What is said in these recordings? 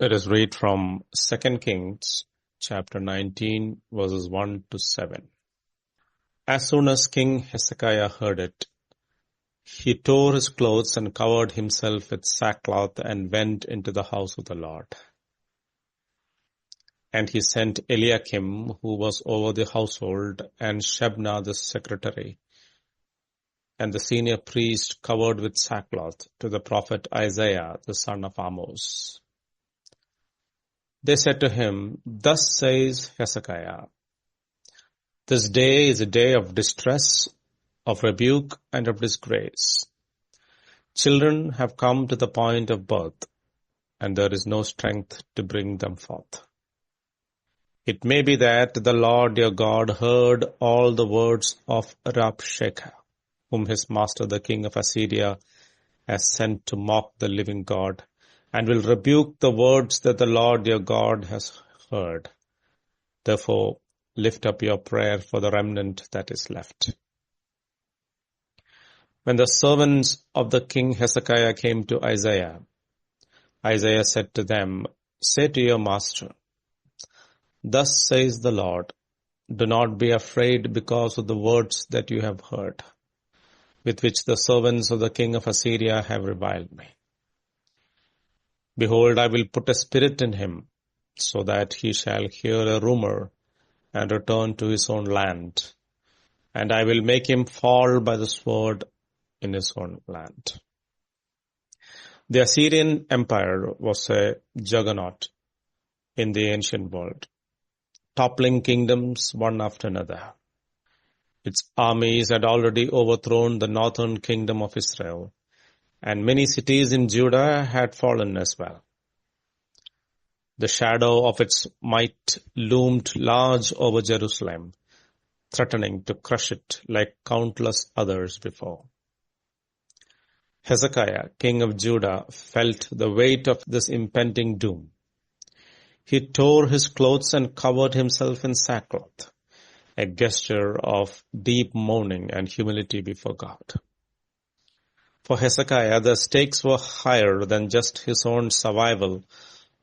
Let us read from 2 Kings chapter 19 verses 1 to 7. As soon as King Hezekiah heard it, he tore his clothes and covered himself with sackcloth and went into the house of the Lord. And he sent Eliakim, who was over the household, and Shebna the secretary, and the senior priest covered with sackcloth, to the prophet Isaiah the son of Amoz. They said to him, "Thus says Hezekiah, this day is a day of distress, of rebuke, and of disgrace. Children have come to the point of birth, and there is no strength to bring them forth. It may be that the Lord your God heard all the words of Rabshakeh, whom his master the king of Assyria has sent to mock the living God, and will rebuke the words that the Lord your God has heard. Therefore, lift up your prayer for the remnant that is left." When the servants of the king Hezekiah came to Isaiah, Isaiah said to them, "Say to your master, thus says the Lord, do not be afraid because of the words that you have heard, with which the servants of the king of Assyria have reviled me. Behold, I will put a spirit in him, so that he shall hear a rumor and return to his own land, and I will make him fall by the sword in his own land." The Assyrian Empire was a juggernaut in the ancient world, toppling kingdoms one after another. Its armies had already overthrown the northern kingdom of Israel, and many cities in Judah had fallen as well. The shadow of its might loomed large over Jerusalem, threatening to crush it like countless others before. Hezekiah, king of Judah, felt the weight of this impending doom. He tore his clothes and covered himself in sackcloth, a gesture of deep mourning and humility before God. For Hezekiah, the stakes were higher than just his own survival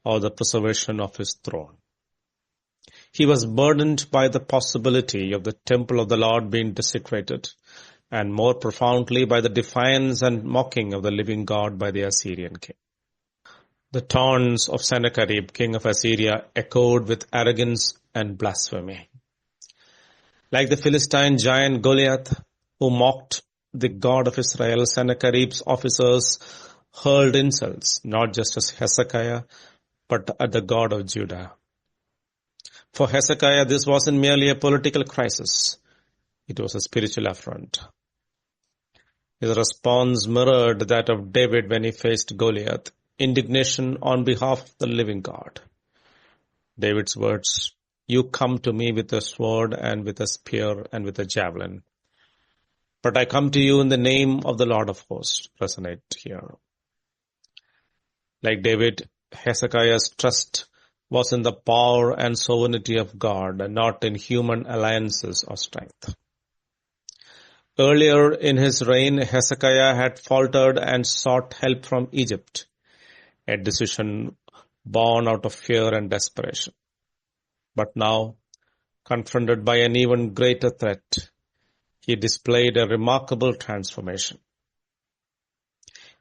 or the preservation of his throne. He was burdened by the possibility of the temple of the Lord being desecrated, and more profoundly by the defiance and mocking of the living God by the Assyrian king. The taunts of Sennacherib, king of Assyria, echoed with arrogance and blasphemy. Like the Philistine giant Goliath, who mocked the God of Israel, Sennacherib's officers hurled insults, not just at Hezekiah, but at the God of Judah. For Hezekiah, this wasn't merely a political crisis. It was a spiritual affront. His response mirrored that of David when he faced Goliath, indignation on behalf of the living God. David's words, "You come to me with a sword and with a spear and with a javelin, but I come to you in the name of the Lord of hosts," resonate here. Like David, Hezekiah's trust was in the power and sovereignty of God and not in human alliances or strength. Earlier in his reign, Hezekiah had faltered and sought help from Egypt, a decision born out of fear and desperation. But now, confronted by an even greater threat, he displayed a remarkable transformation.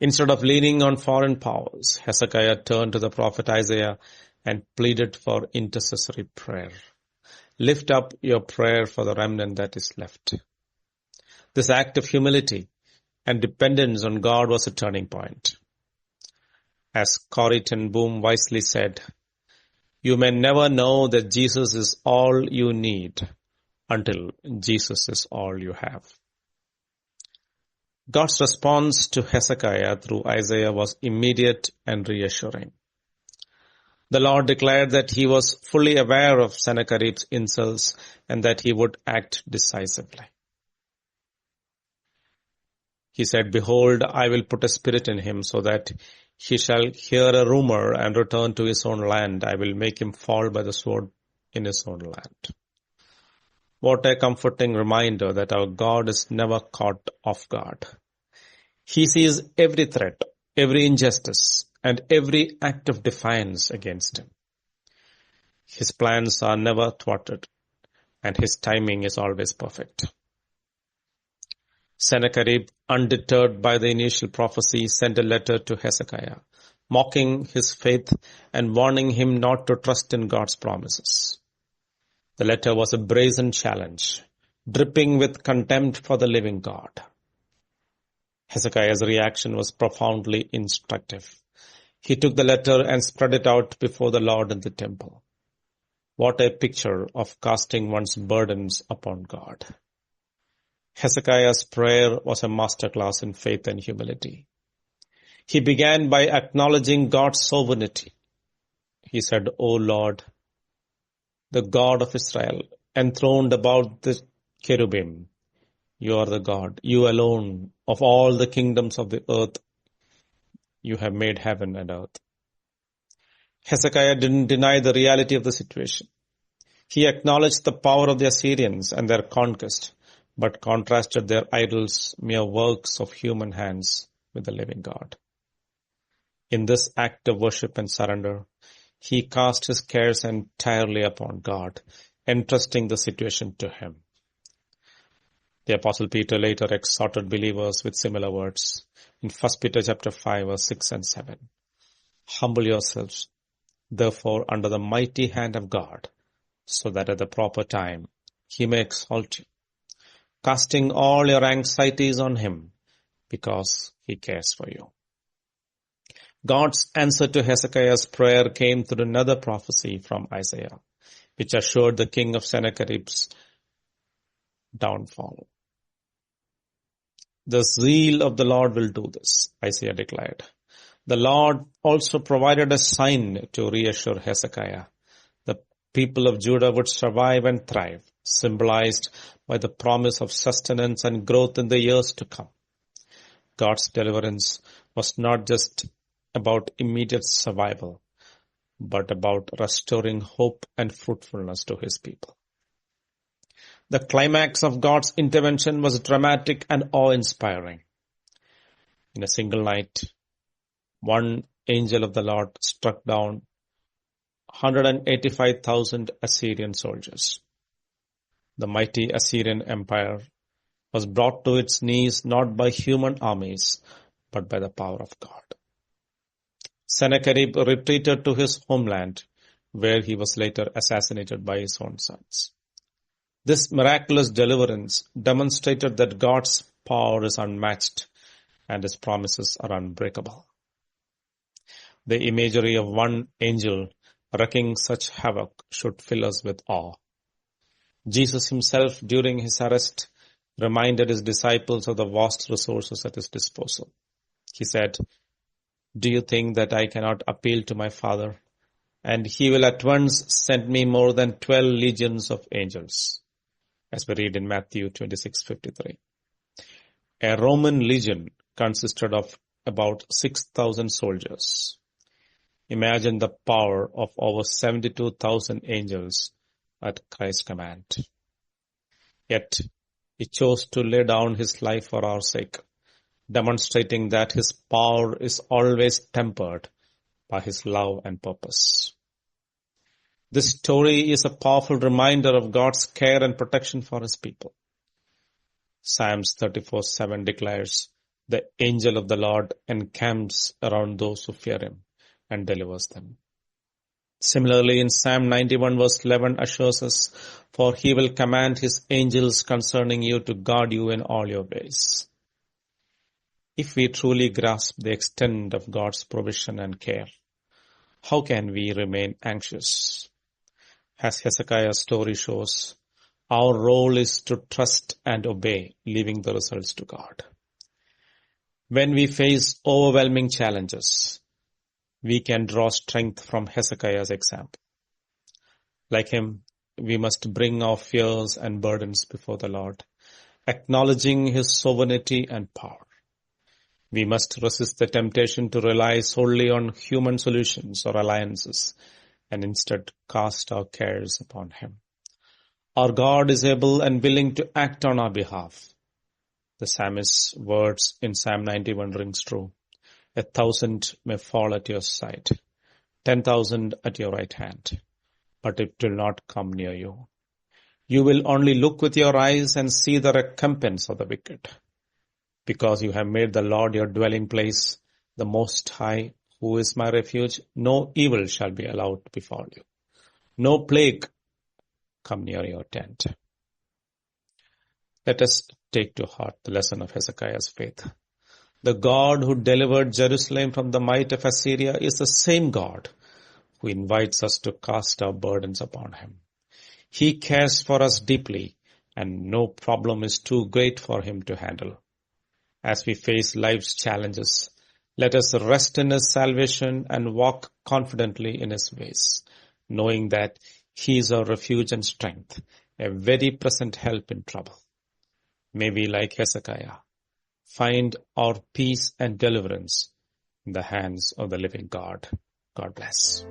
Instead of leaning on foreign powers, Hezekiah turned to the prophet Isaiah and pleaded for intercessory prayer. "Lift up your prayer for the remnant that is left." This act of humility and dependence on God was a turning point. As Corrie ten Boom wisely said, "You may never know that Jesus is all you need until Jesus is all you have." God's response to Hezekiah through Isaiah was immediate and reassuring. The Lord declared that he was fully aware of Sennacherib's insults and that he would act decisively. He said, "Behold, I will put a spirit in him so that he shall hear a rumor and return to his own land. I will make him fall by the sword in his own land." What a comforting reminder that our God is never caught off guard. He sees every threat, every injustice, and every act of defiance against him. His plans are never thwarted, and his timing is always perfect. Sennacherib, undeterred by the initial prophecy, sent a letter to Hezekiah, mocking his faith and warning him not to trust in God's promises. The letter was a brazen challenge, dripping with contempt for the living God. Hezekiah's reaction was profoundly instructive. He took the letter and spread it out before the Lord in the temple. What a picture of casting one's burdens upon God. Hezekiah's prayer was a masterclass in faith and humility. He began by acknowledging God's sovereignty. He said, O Lord, the God of Israel, enthroned above the cherubim, you are the God, you alone, of all the kingdoms of the earth, you have made heaven and earth. Hezekiah didn't deny the reality of the situation. He acknowledged the power of the Assyrians and their conquest, but contrasted their idols, mere works of human hands, with the living God. In this act of worship and surrender, he cast his cares entirely upon God, entrusting the situation to him. The Apostle Peter later exhorted believers with similar words in 1 Peter chapter 5, verse 6 and 7. Humble yourselves, therefore, under the mighty hand of God, so that at the proper time he may exalt you, casting all your anxieties on him, because he cares for you. God's answer to Hezekiah's prayer came through another prophecy from Isaiah, which assured the king of Sennacherib's downfall. The zeal of the Lord will do this, Isaiah declared. The Lord also provided a sign to reassure Hezekiah. The people of Judah would survive and thrive, symbolized by the promise of sustenance and growth in the years to come. God's deliverance was not just about immediate survival, but about restoring hope and fruitfulness to his people. The climax of God's intervention was dramatic and awe-inspiring. In a single night, one angel of the Lord struck down 185,000 Assyrian soldiers. The mighty Assyrian Empire was brought to its knees not by human armies, but by the power of God. Sennacherib retreated to his homeland, where he was later assassinated by his own sons. This miraculous deliverance demonstrated that God's power is unmatched and his promises are unbreakable. The imagery of one angel wreaking such havoc should fill us with awe. Jesus himself, during his arrest, reminded his disciples of the vast resources at his disposal. He said, "Do you think that I cannot appeal to my Father, and he will at once send me more than 12 legions of angels?" As we read in Matthew 26:53. A Roman legion consisted of about 6,000 soldiers. Imagine the power of over 72,000 angels at Christ's command. Yet, he chose to lay down his life for our sake, demonstrating that his power is always tempered by his love and purpose. This story is a powerful reminder of God's care and protection for his people. Psalms 34:7 declares, "The angel of the Lord encamps around those who fear him and delivers them." Similarly, in Psalm 91 verse 11 assures us, "For he will command his angels concerning you to guard you in all your ways." If we truly grasp the extent of God's provision and care, how can we remain anxious? As Hezekiah's story shows, our role is to trust and obey, leaving the results to God. When we face overwhelming challenges, we can draw strength from Hezekiah's example. Like him, we must bring our fears and burdens before the Lord, acknowledging his sovereignty and power. We must resist the temptation to rely solely on human solutions or alliances, and instead cast our cares upon him. Our God is able and willing to act on our behalf. The psalmist's words in Psalm 91 rings true. 1,000 may fall at your side, 10,000 at your right hand, but it will not come near you. You will only look with your eyes and see the recompense of the wicked. Because you have made the Lord your dwelling place, the Most High, who is my refuge, no evil shall be allowed to befall you. No plague come near your tent. Let us take to heart the lesson of Hezekiah's faith. The God who delivered Jerusalem from the might of Assyria is the same God who invites us to cast our burdens upon him. He cares for us deeply, and no problem is too great for him to handle. As we face life's challenges, let us rest in his salvation and walk confidently in his ways, knowing that he is our refuge and strength, a very present help in trouble. May we, like Hezekiah, find our peace and deliverance in the hands of the living God. God bless.